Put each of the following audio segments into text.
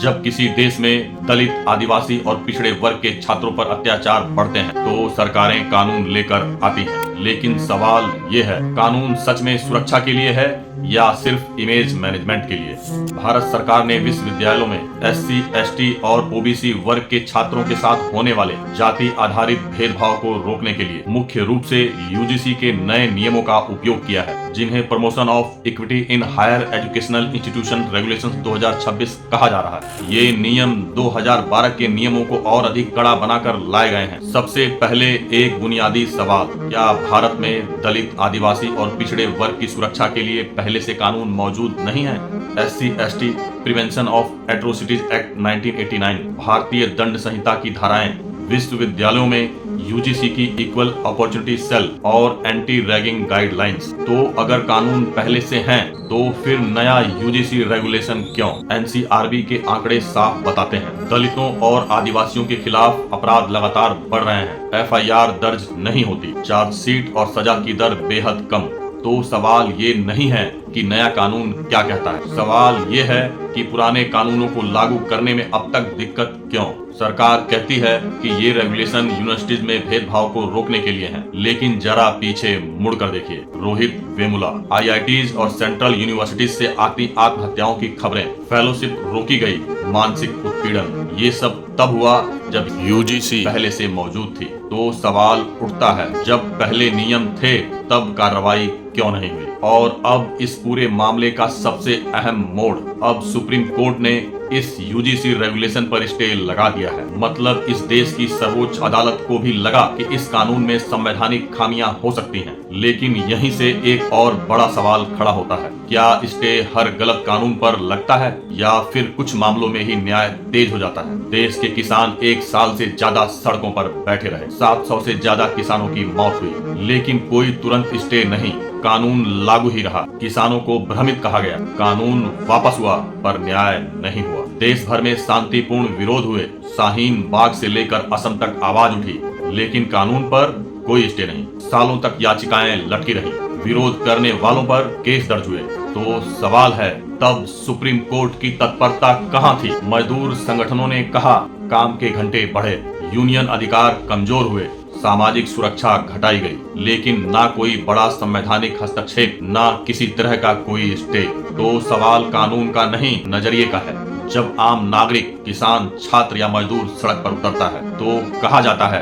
जब किसी देश में दलित, आदिवासी और पिछड़े वर्ग के छात्रों पर अत्याचार बढ़ते हैं तो सरकारें कानून लेकर आती हैं। लेकिन सवाल ये है, कानून सच में सुरक्षा के लिए है या सिर्फ इमेज मैनेजमेंट के लिए? भारत सरकार ने विश्वविद्यालयों में एससी, एसटी और ओबीसी वर्ग के छात्रों के साथ होने वाले जाति आधारित भेदभाव को रोकने के लिए मुख्य रूप से यूजीसी के नए नियमों का उपयोग किया है, जिन्हें promotion of equity in higher educational institution regulations 2026 कहा जा रहा है। ये नियम 2012 के नियमों को और अधिक कड़ा बनाकर लाए गए हैं। सबसे पहले एक बुनियादी सवाल, क्या भारत में दलित, आदिवासी और पिछड़े वर्ग की सुरक्षा के लिए पहले से कानून मौजूद नहीं है? SC, ST prevention of atrocities act 1989, भारतीय दंड संहिता की धाराएं, विश्वविद्यालयों में यूजीसी की इक्वल अपॉर्चुनिटी सेल और एंटी रैगिंग गाइडलाइंस। तो अगर कानून पहले से हैं, तो फिर नया यूजीसी रेगुलेशन क्यों? एनसीआरबी के आंकड़े साफ बताते हैं, दलितों और आदिवासियों के खिलाफ अपराध लगातार बढ़ रहे हैं। एफआईआर दर्ज नहीं होती, चार्जशीट और सजा की दर बेहद कम। तो सवाल ये नहीं है कि नया कानून क्या कहता है, सवाल ये है कि पुराने कानूनों को लागू करने में अब तक दिक्कत क्यों? सरकार कहती है कि ये रेगुलेशन यूनिवर्सिटीज में भेदभाव को रोकने के लिए हैं, लेकिन जरा पीछे मुड़कर देखिए। रोहित वेमुला, आईआईटीज और सेंट्रल यूनिवर्सिटीज से आती आत्महत्याओं की खबरें, फेलोशिप रोकी गई, मानसिक उत्पीड़न, ये सब तब हुआ जब यूजीसी पहले से मौजूद थी। तो सवाल उठता है, जब पहले नियम थे तब कार्रवाई क्यों नहीं हुई? और अब इस पूरे मामले का सबसे अहम मोड़, अब सुप्रीम कोर्ट ने इस यूजीसी रेगुलेशन पर स्टे लगा दिया है। मतलब इस देश की सर्वोच्च अदालत को भी लगा कि इस कानून में संवैधानिक खामियां हो सकती हैं। लेकिन यहीं से एक और बड़ा सवाल खड़ा होता है, क्या स्टे हर गलत कानून पर लगता है या फिर कुछ मामलों में ही न्याय तेज हो जाता है? देश के किसान 1 साल से ज्यादा सड़कों पर बैठे रहे, 700 से ज्यादा किसानों की मौत हुई, लेकिन कोई तुरंत स्टे नहीं, कानून लागू ही रहा। किसानों को भ्रमित कहा गया, कानून वापस हुआ पर न्याय नहीं हुआ। देश भर में शांतिपूर्ण विरोध हुए, शाहीन बाग से लेकर असम तक आवाज उठी, लेकिन कानून पर कोई स्टे नहीं। सालों तक याचिकाएं लटकी रही, विरोध करने वालों पर केस दर्ज हुए। तो सवाल है, तब सुप्रीम कोर्ट की तत्परता कहां थी? मजदूर संगठनों ने कहा, काम के घंटे बढ़े, यूनियन अधिकार कमजोर हुए, सामाजिक सुरक्षा घटाई गई, लेकिन ना कोई बड़ा संवैधानिक हस्तक्षेप, ना किसी तरह का कोई स्टे। तो सवाल कानून का नहीं, नजरिए का है। जब आम नागरिक, किसान, छात्र या मजदूर सड़क पर उतरता है तो कहा जाता है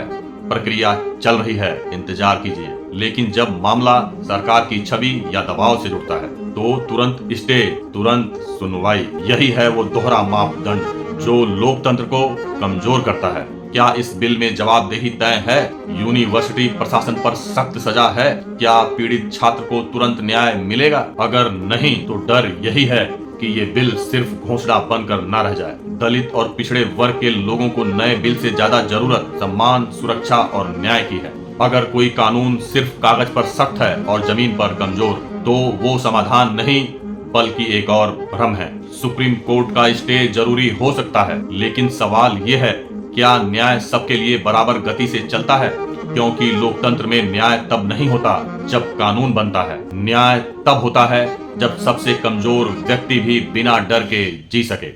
प्रक्रिया चल रही है, इंतजार कीजिए। लेकिन जब मामला सरकार की छवि या दबाव से जुड़ता है तो तुरंत स्टे, तुरंत सुनवाई। यही है वो दोहरा मापदंड जो लोकतंत्र को कमजोर करता है। क्या इस बिल में जवाबदेही तय है? यूनिवर्सिटी प्रशासन पर सख्त सजा है? क्या पीड़ित छात्र को तुरंत न्याय मिलेगा? अगर नहीं तो डर यही है कि ये बिल सिर्फ घोषणा बनकर न रह जाए। दलित और पिछड़े वर्ग के लोगों को नए बिल से ज्यादा जरूरत सम्मान, सुरक्षा और न्याय की है। अगर कोई कानून सिर्फ कागज पर सख्त है और जमीन पर कमजोर, तो वो समाधान नहीं बल्कि एक और भ्रम है। सुप्रीम कोर्ट का स्टे जरूरी हो सकता है, लेकिन सवाल ये है, क्या न्याय सबके लिए बराबर गति से चलता है? क्योंकि लोकतंत्र में न्याय तब नहीं होता जब कानून बनता है, न्याय तब होता है जब सबसे कमजोर व्यक्ति भी बिना डर के जी सके।